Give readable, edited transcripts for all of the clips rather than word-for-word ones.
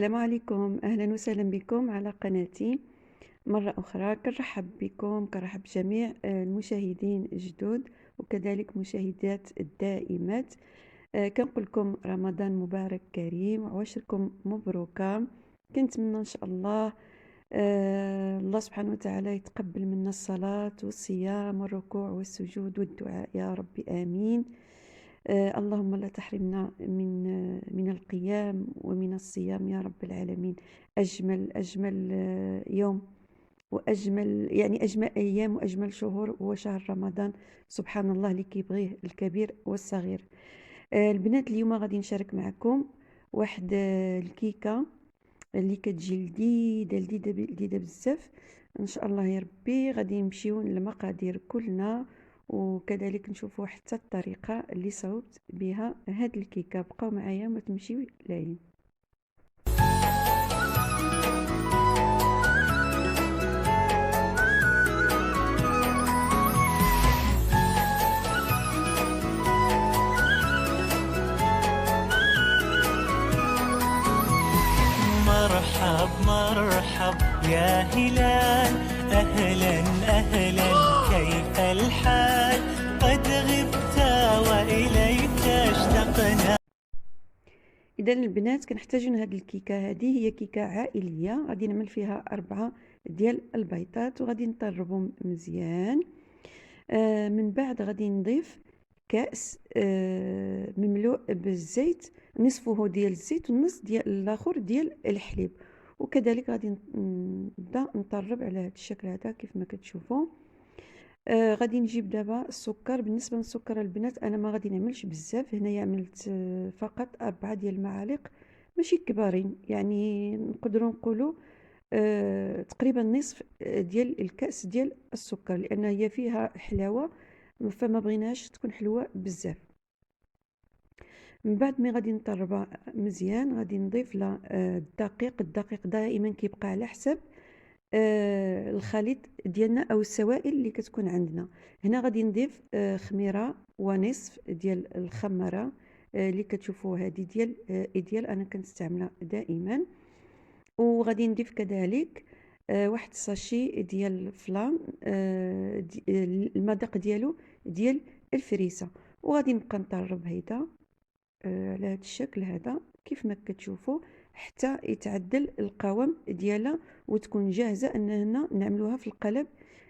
السلام عليكم، أهلا وسهلا بكم على قناتي مرة أخرى. كنرحب بكم، كنرحب بجميع المشاهدين الجدد وكذلك مشاهدات الدائمات. كنقول لكم رمضان مبارك كريم وعواشركم مبروكة. كنتمنى إن شاء الله الله سبحانه وتعالى يتقبل منا الصلاة والصيام والركوع والسجود والدعاء يا رب آمين. اللهم لا تحرمنا من القيام ومن الصيام يا رب العالمين. أجمل يوم وأجمل أجمل أيام وأجمل شهور هو شهر رمضان. سبحان الله اللي كيبغيه الكبير والصغير. البنات اليوم غادي نشارك معكم واحد الكيكة اللي كتجي لذيذة بزاف. ان شاء الله يا ربي غادي نمشيو للمقادير كلنا وكذلك نشوفوا حتى الطريقه اللي صوبت بها هاد الكيكه. بقاو معايا ما تمشيو لاين. مرحب مرحب يا هلال، أهلا أهلا كيف الحال؟ قد غبت وإليك اشتقنا. اذا البنات كنحتاجو هاد الكيكه. هذه هي كيكه عائليه، غادي نعمل فيها 4 ديال البيضات وغادي نطربهم مزيان. من بعد غادي نضيف كأس مملوء بالزيت، نصفه ديال الزيت والنص ديال الاخر ديال الحليب. وكذلك غادي نبدا نطرب على هذا الشكل هذا كيف ما كتشوفوا. غادي نجيب دابا السكر. بالنسبه للسكر البنات انا ما غادي نعملش بزاف، هنايا عملت فقط 4 ديال المعالق ماشي كبارين، يعني نقدروا نقولوا تقريبا نصف ديال الكأس ديال السكر، لأن هي فيها حلاوة فما بغيناش تكون حلوة بزاف. من بعد ما غادي نطربها مزيان غادي نضيف لها الدقيق دائما كيبقى على حسب الخليط ديالنا او السوائل اللي كتكون عندنا. هنا غادي نضيف خميره ونصف ديال الخمره اللي كتشوفوا هذه ديال انا كنستعملها دائما. وغادي نضيف كذلك واحد الساشي ديال الفلان، المذاق ديالو ديال الفريسه. وغادي نبقى نطرب هيدا على هذا الشكل هذا كيف ما كتشوفوا حتى يتعدل القوام ديالها وتكون جاهزه اننا نعملوها في القالب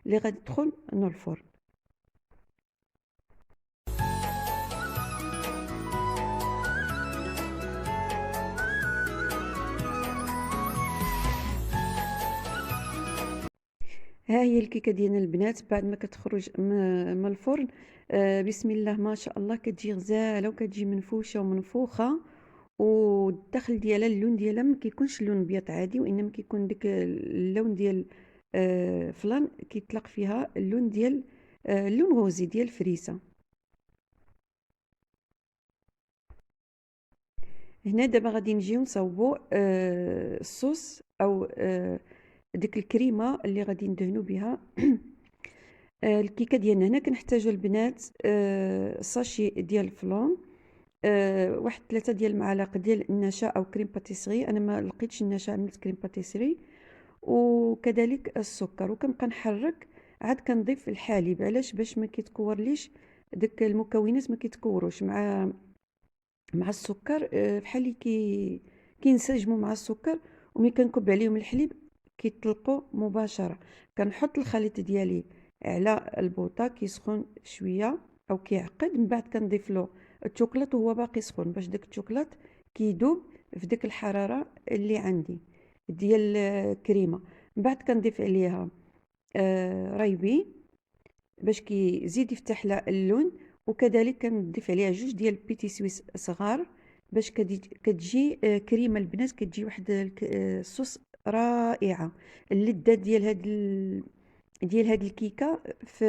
اللي غادي تدخل الفرن. ها هي الكيكه ديالنا البنات بعد ما كتخرج من الفرن. بسم الله ما شاء الله كتجي غزاله وكتجي منفوشه ومنفوخه، والداخل ديالها اللون ديالها ما كيكونش اللون ابيض عادي، وانما كيكون داك اللون ديال فلان كيطلق فيها اللون ديال اللون غوزي ديال الفريسه. هنا دابا غادي نجيو نصاوبوا الصوص او ديك الكريمه اللي غادي ندهنوا بها الكيكه ديالنا. هنا كنحتاجوا البنات ساشي ديال الفلون، واحد 3 ديال المعالق ديال النشا او كريم باتيسري. انا ما لقيتش النشا عملت كريم باتيسري. وكذلك السكر، وكنبقى نحرك عاد كنضيف الحليب. علاش؟ باش ما كيتكورليش داك المكونات، ما كيتكوروش مع السكر. بحال اللي كينسجموا مع السكر، وملي كنكب عليهم الحليب كيطلقوا مباشره. كنحط الخليط ديالي على البوطه كيسخن شويه او كيعقد، من بعد كنضيف له الشوكولات وهو باقي سخون باش داك الشوكولات كيدوب في ديك الحراره اللي عندي ديال الكريمه. من بعد كنضيف عليها ريبي باش كيزيد يفتح لها اللون، وكذلك كنضيف عليها 2 ديال البيتي سويس صغار باش كتجي كريمه البنات، كتجي واحد الصوص رائعه. اللذه ديال هاد الكيكه في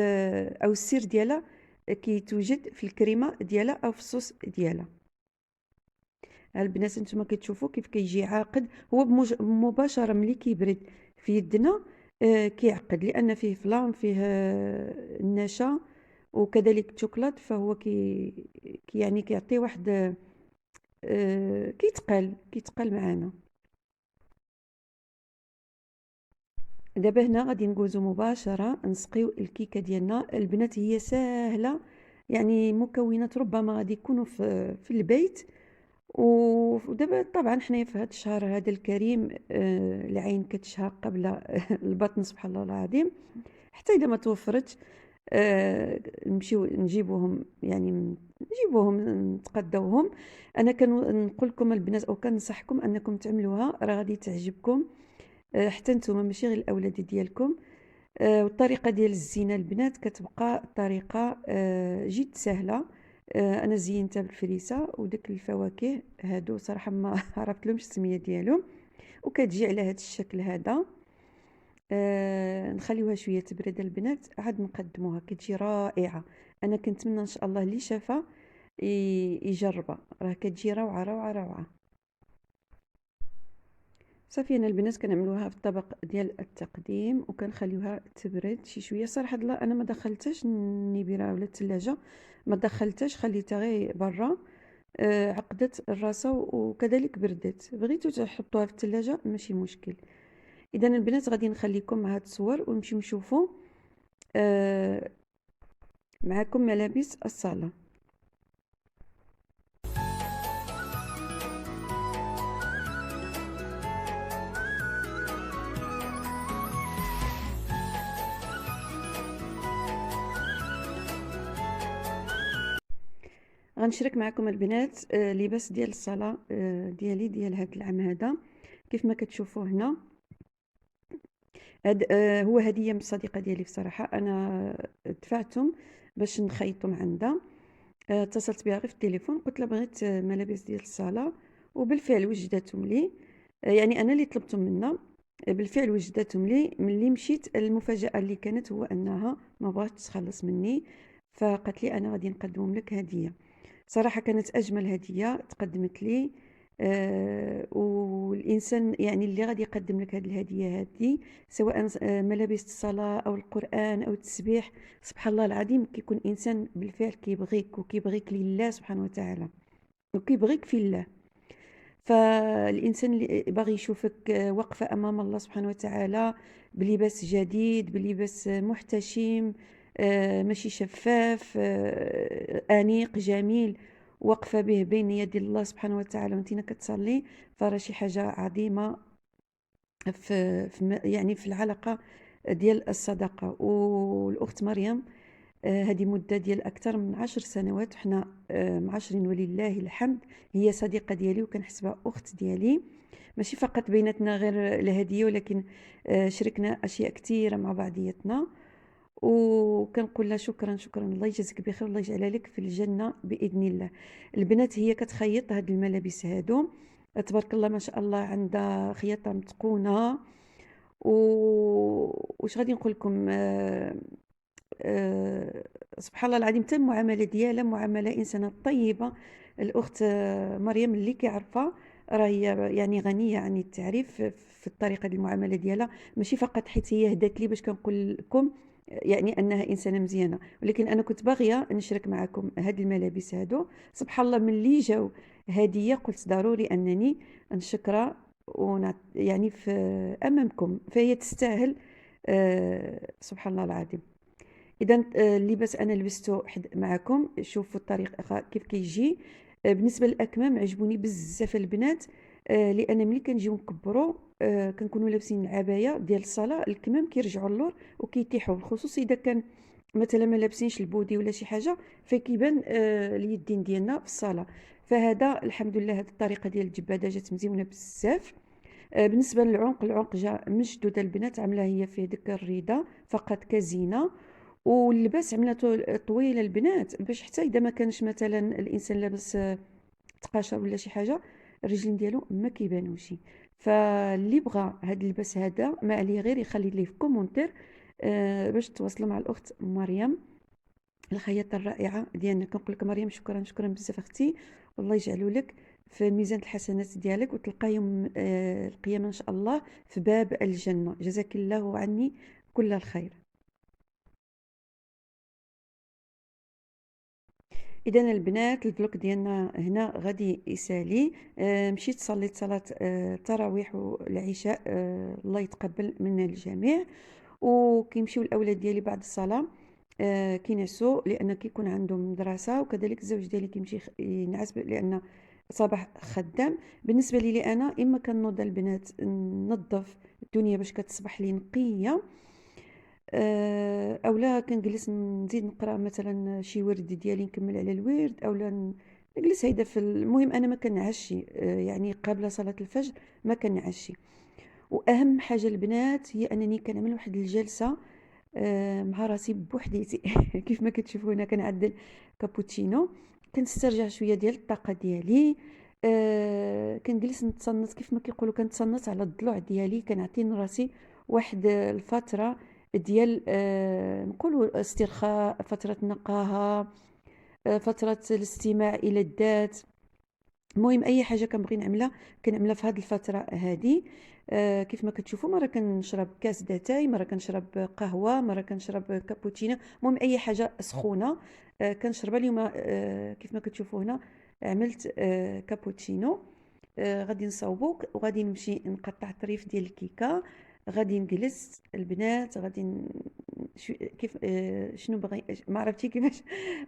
او السر ديالها كيتوجد في الكريمه ديالها او في الصوص ديالها. البنات نتوما كتشوفوا كيف كيجي عاقد، هو مباشره ملي كيبرد في يدنا كيعقد، لان فيه فلان فيه النشا وكذلك الشوكولات، فهو يعني كيعطي واحد كيتقال معنا. دابا هنا غادي ندوزو مباشرة نسقيو الكيكة ديالنا. البنات هي ساهلة، يعني مكونات ربما غادي يكونوا في البيت. ودابا طبعا حنايا في هذا الشهر هذا الكريم، العين كتشهى قبل البطن، سبحان الله العظيم. حتى اذا ما توفرتش نمشيو نجيبوهم، يعني نجيبوهم نتقداوهم. انا كنقول لكم البنات او كنصحكم انكم تعملوها، راه غادي تعجبكم حتى نتوما، ماشي غير الاولاد ديالكم. والطريقه ديال الزينه البنات كتبقى طريقه جد سهله. انا زينتها بالفريسه وداك الفواكه هادو صراحه ما عرفت لهمش السميه ديالهم، وكتجي على هذا الشكل هذا. نخليوها شويه تبرد البنات عاد نقدموها، كتجي رائعه. انا كنتمنى ان شاء الله اللي شافها يجربها، راه كتجي روعه روعه روعه. صافي انا البنات كنعملوها في الطبق ديال التقديم وكنخليوها تبرد شي شويه. صراحه لا انا ما دخلتهاش النيبيره ولا الثلاجه، ما دخلتهاش، خليتها غير برا. عقدت الراسه وكذلك بردت. بغيتو تحطوها في الثلاجه ماشي مشكل. اذا البنات غادي نخليكم مع هاد الصور ونمشيو نشوفوا معكم ملابس الصاله. غنشارك معكم البنات لباس ديال الصلاه ديالي ديال هذا العام هذا. كيف ما كتشوفوا هنا هاد هو هديه من الصديقه ديالي. بصراحه انا دفعتهم باش نخيطهم عندها. اتصلت بها غير في التليفون، قلت لها بغيت ملابس ديال الصلاه، وبالفعل وجدتهم لي. يعني انا اللي طلبتهم منها، بالفعل وجدتهم لي. ملي مشيت المفاجاه اللي كانت هو انها ما بغاتش تخلص مني، فقالت لي انا غادي نقدمهم لك هديه. صراحة كانت أجمل هدية تقدمت لي. والإنسان يعني اللي غادي يقدم لك هذه الهدية هذه، سواء ملابس الصلاة أو القرآن أو التسبيح، سبحان الله العظيم كيكون إنسان بالفعل كيبغيك وكيبغيك لله سبحانه وتعالى وكيبغيك في الله. فالإنسان اللي باغي يشوفك واقفة أمام الله سبحانه وتعالى بلباس جديد، بلباس محتشم، ماشي شفاف، أنيق جميل، واقفة به بين يدي الله سبحانه وتعالى وانتينا كتصلي، فراه شي حاجة عظيمة يعني في العلاقة ديال الصداقة. والأخت مريم هذه مدة ديال أكثر من 10 سنوات وحنا معاشرين ولله الحمد. هي صديقة ديالي وكنحسبها أخت ديالي، ماشي فقط بيناتنا غير الهدية، ولكن شاركنا أشياء كثيرة مع بعضياتنا. وكنقول لها شكرا شكرا، الله يجازيك بخير، الله يجعلها لك في الجنة بإذن الله. البنات هي كتخيط هاد الملابس هادو، تبارك الله ما شاء الله، عندها خياطة متقونة. واش غادي نقول لكم، سبحان الله العظيم، حتى المعامله ديالها معامله انسانه طيبه. الاخت مريم اللي كيعرفها راه هي يعني غنيه عن التعريف في الطريقه ديال المعامله ديالها. ماشي فقط حيت هي هدات لي باش كنقول لكم يعني انها انسانه مزيانه، ولكن انا كنت باغيه نشارك معكم هاد الملابس هادو. سبحان الله ملي جاو هديه قلت ضروري انني نشكرها يعني في امامكم، فهي تستاهل. سبحان الله العظيم. اذا اللباس انا لبسته معكم، شوفوا الطريقه كيف كيجي. بالنسبه للاكمام عجبوني بزاف البنات، لان ملي كنجيو نكبروا كنكونوا لابسين العبايه ديال الصلاه، الكمام كيرجعوا اللور وكيتيحوا، بالخصوص اذا كان مثلا ما لابسينش البودي ولا شي حاجه فكيبان اليدين ديالنا في الصلاه. فهذا الحمد لله هذه الطريقه ديال الجباده جات مزيونه بزاف. بالنسبه للعنق، العنق جا مشدود البنات، عامله هي فيه ديك الريده فقط كزينه. واللباس عملته طويله البنات باش حتى اذا ما كانش مثلا الانسان لابس تقاشر ولا شي حاجه الرجلين ديالو ما كيبانوش. فاللي بغى هذا اللباس هذا ما عليه غير يخلي ليه في كومونتير باش تواصلوا مع الاخت مريم الخياطه الرائعه ديالنا. كنقول لك مريم شكرا شكرا بزاف اختي، والله يجعلوا لك في ميزان الحسنات ديالك وتلقى يوم القيامه ان شاء الله في باب الجنه. جزاك الله عني كل الخير. اذا البنات الفلوق ديالنا هنا غادي يسالي. مشيت صليت صلاه التراويح والعشاء، الله يتقبل من الجميع. وكيمشيو الاولاد ديالي بعد الصلاه كينعسوا لان كيكون عندهم مدرسه، وكذلك الزوج ديالي كيمشي ينعس لان صباح خدام. بالنسبه لي انا اما كنوض البنات ننظف الدنيا باش كتصبح لي نقيه، اولا كنجلس نزيد نقرا مثلا شي ورد ديالي نكمل على الورد، اولا نجلس هيدا المهم انا ما كنعشي، يعني قبل صلاه الفجر ما كنعشي. واهم حاجه البنات هي انني كنعمل واحد الجلسه مع راسي بوحديتي كيف ما كتشوفوا هنا كنعدل كابوتشينو، كنسترجع شويه ديال الطاقه ديالي. كنجلس نتصنت كيف ما كيقولوا، كنتصنت على الضلوع ديالي، كنعطي راسي واحد الفتره ديال نقولوا استرخاء، فتره نقاهه، فتره الاستماع الى الذات. المهم اي حاجه كنبغي نعملها كنعملها في هذه الفتره هذه. كيف ما كتشوفوا مره كنشرب كاس داتاي، مره كنشرب قهوه، مره كنشرب كابوتشينو، المهم اي حاجه سخونه كنشربها. اليوم كيف ما كتشوفوا هنا عملت كابوتشينو. غادي نصاوبو وغادي نمشي نقطع طريف ديال الكيكه، غادي نجلس البنات، غادي كيف شنو بغي ما عرفتي كيفاش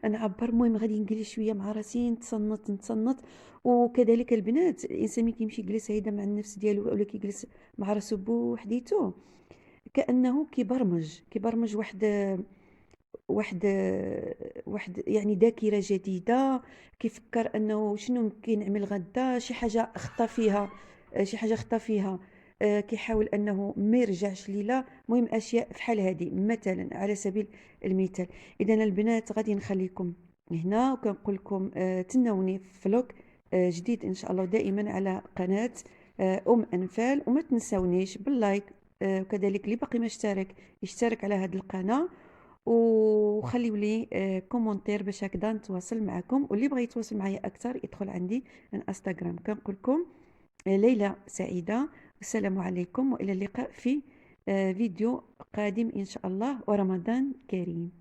نعبر. المهم غادي نجلس شويه مع راسي نتصنت. وكذلك البنات الانسان ملي كيمشي يجلس هيدا مع النفس ديالو ولا كيجلس مع راسو بوحديتو كانه كيبرمج واحد واحد يعني ذاكره جديده. كيفكر انه شنو ممكن نعمل غدا، شي حاجه خطا فيها، كيحاول انه ما يرجعش ليلا. المهم اشياء بحال هذه مثلا على سبيل المثال. اذا البنات غادي نخليكم هنا وكنقول لكم تناوني في فلوق جديد ان شاء الله دائما على قناه انفال. وما تنسونيش باللايك، وكذلك اللي باقي ما اشترك يشترك على هذه القناه، وخليوا لي كومونتير باش هكذا نتواصل معكم. واللي بغى يتواصل معايا اكثر يدخل عندي الانستغرام. كنقول لكم ليلة سعيدة، والسلام عليكم، والى اللقاء في فيديو قادم ان شاء الله، ورمضان كريم.